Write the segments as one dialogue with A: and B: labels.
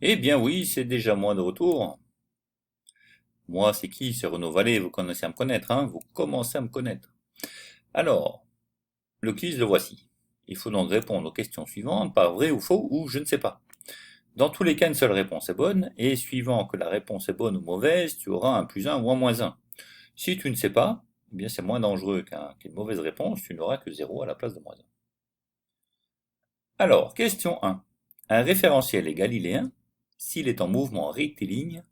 A: Eh bien oui, c'est déjà moi de retour. Moi, c'est qui? C'est Renaud Vallée, vous commencez à me connaître, hein? Vous commencez à me connaître. Alors, le quiz, le voici. Il faut donc répondre aux questions suivantes par vrai ou faux ou je ne sais pas. Dans tous les cas, une seule réponse est bonne, et suivant que la réponse est bonne ou mauvaise, tu auras un plus un ou un moins un. Si tu ne sais pas, eh bien c'est moins dangereux qu'une mauvaise réponse, tu n'auras que 0 à la place de moins un. Alors, question 1. Un référentiel est galiléen s'il est en mouvement rectiligne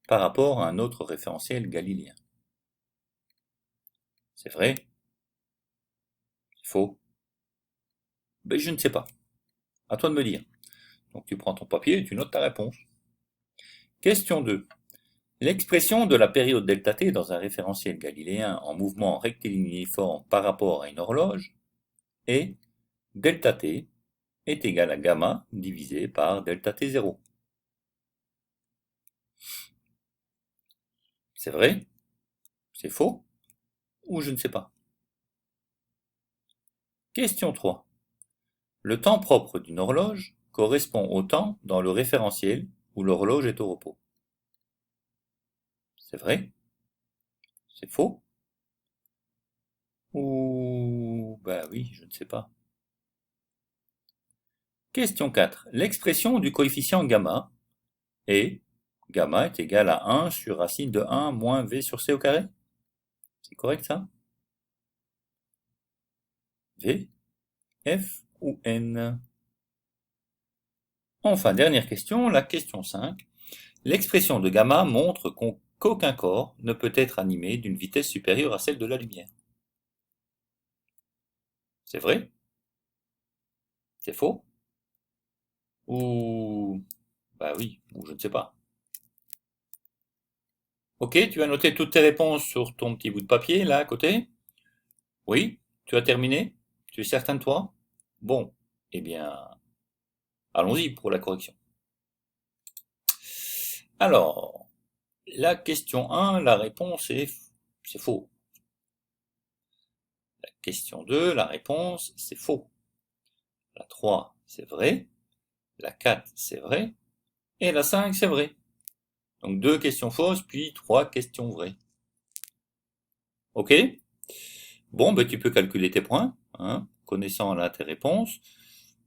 A: par rapport à un autre référentiel galiléen. C'est vrai? C'est faux? Ben, je ne sais pas. À toi de me dire. Donc tu prends ton papier et tu notes ta réponse. Question 2. L'expression de la période delta t dans un référentiel galiléen en mouvement rectiligne uniforme par rapport à une horloge est delta t est égal à gamma divisé par delta t 0. C'est vrai? C'est faux? Ou je ne sais pas. Question 3. Le temps propre d'une horloge correspond au temps dans le référentiel où l'horloge est au repos. C'est vrai? C'est faux? Ou... bah oui, je ne sais pas. Question 4. L'expression du coefficient gamma est gamma est égal à 1 sur racine de 1 moins v sur c au carré. C'est correct ça? V, F ou N? Enfin, dernière question, la question 5. L'expression de gamma montre qu'aucun corps ne peut être animé d'une vitesse supérieure à celle de la lumière. C'est vrai? C'est faux? Ou... bah oui, ou je ne sais pas. Ok, tu as noté toutes tes réponses sur ton petit bout de papier, là, à côté? Oui? Tu as terminé? Tu es certain de toi? Bon, eh bien, allons-y pour la correction. Alors, la question 1, la réponse est c'est faux. La question 2, la réponse c'est faux. La 3, c'est vrai. La 4, c'est vrai. Et la 5, c'est vrai. Donc deux questions fausses, puis trois questions vraies. Ok? Bon, ben tu peux calculer tes points, hein, connaissant là tes réponses.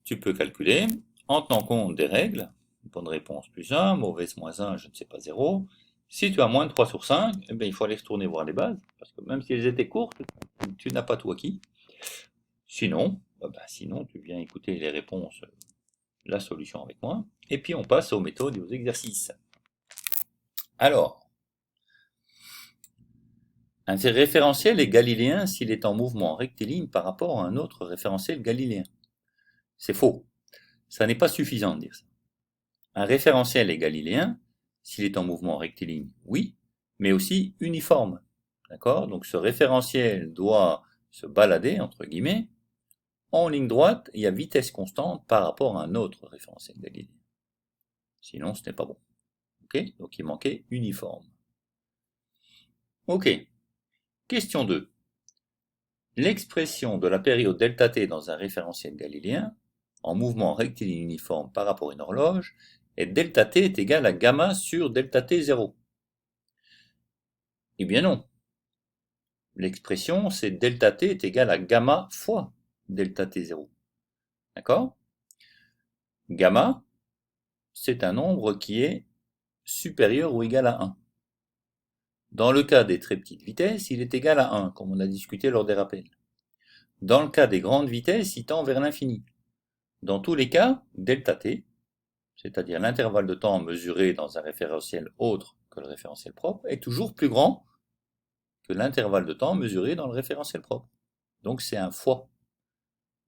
A: Tu peux calculer en tenant compte des règles. Bonne réponse plus 1, mauvaise moins 1, je ne sais pas 0. Si tu as moins de 3 sur 5, eh bien, il faut aller retourner voir les bases, parce que même si elles étaient courtes, tu n'as pas tout acquis. Sinon, sinon tu viens écouter les réponses, la solution avec moi, et puis on passe aux méthodes et aux exercices. Alors, un référentiel est galiléen s'il est en mouvement rectiligne par rapport à un autre référentiel galiléen. C'est faux. Ça n'est pas suffisant de dire ça. Un référentiel est galiléen s'il est en mouvement rectiligne, oui, mais aussi uniforme. D'accord? Donc ce référentiel doit se balader, entre guillemets, en ligne droite et à vitesse constante par rapport à un autre référentiel galiléen. Sinon, ce n'est pas bon. Ok? Donc il manquait uniforme. Ok. Question 2. L'expression de la période delta t dans un référentiel galiléen, en mouvement rectiligne uniforme par rapport à une horloge, est delta t est égal à gamma sur delta t 0. Eh bien non. L'expression, c'est delta t est égal à gamma fois delta t 0. D'accord? Gamma, c'est un nombre qui est supérieur ou égal à 1. Dans le cas des très petites vitesses, il est égal à 1, comme on a discuté lors des rappels. Dans le cas des grandes vitesses, il tend vers l'infini. Dans tous les cas, delta t, c'est-à-dire l'intervalle de temps mesuré dans un référentiel autre que le référentiel propre, est toujours plus grand que l'intervalle de temps mesuré dans le référentiel propre. Donc c'est un fois.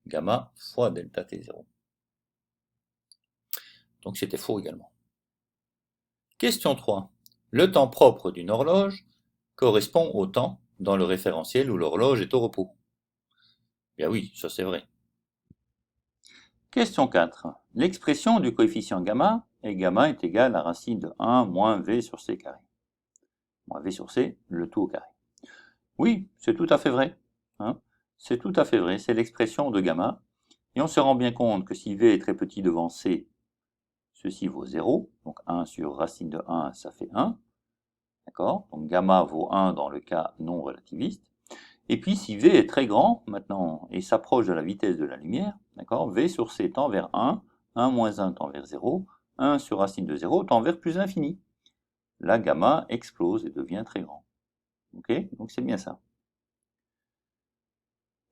A: Gamma fois delta t 0. Donc c'était faux également. Question 3. Le temps propre d'une horloge correspond au temps dans le référentiel où l'horloge est au repos. Bien oui, ça c'est vrai. Question 4. L'expression du coefficient gamma est égal à racine de 1 moins v sur c carré. Moins v sur c, le tout au carré. Oui, c'est tout à fait vrai. Hein, c'est tout à fait vrai, c'est l'expression de gamma. Et on se rend bien compte que si v est très petit devant c, ceci vaut 0, donc 1 sur racine de 1, ça fait 1. D'accord? Donc gamma vaut 1 dans le cas non relativiste. Et puis si V est très grand maintenant et s'approche de la vitesse de la lumière, d'accord, V sur C tend vers 1, 1 moins 1 tend vers 0, 1 sur racine de 0 tend vers plus infini. Là, gamma explose et devient très grand. Ok? Donc c'est bien ça.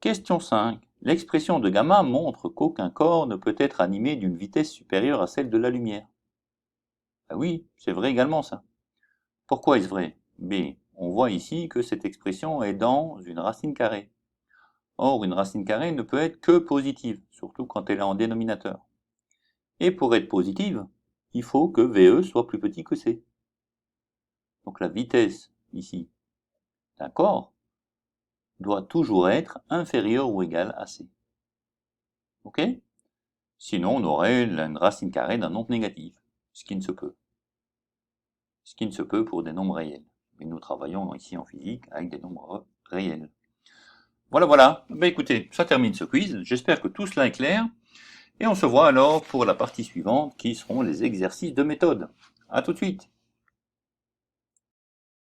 A: Question 5. L'expression de gamma montre qu'aucun corps ne peut être animé d'une vitesse supérieure à celle de la lumière. Ah oui, c'est vrai également ça. Pourquoi est-ce vrai? B. On voit ici que cette expression est dans une racine carrée. Or, une racine carrée ne peut être que positive, surtout quand elle est en dénominateur. Et pour être positive, il faut que VE soit plus petit que C. Donc la vitesse, ici, d'un corps, doit toujours être inférieure ou égale à C. Ok? Sinon, on aurait une racine carrée d'un nombre négatif, ce qui ne se peut. Ce qui ne se peut pour des nombres réels. Mais nous travaillons ici en physique avec des nombres réels. Voilà. Ben écoutez, ça termine ce quiz. J'espère que tout cela est clair. Et on se voit alors pour la partie suivante qui seront les exercices de méthode. À tout de suite.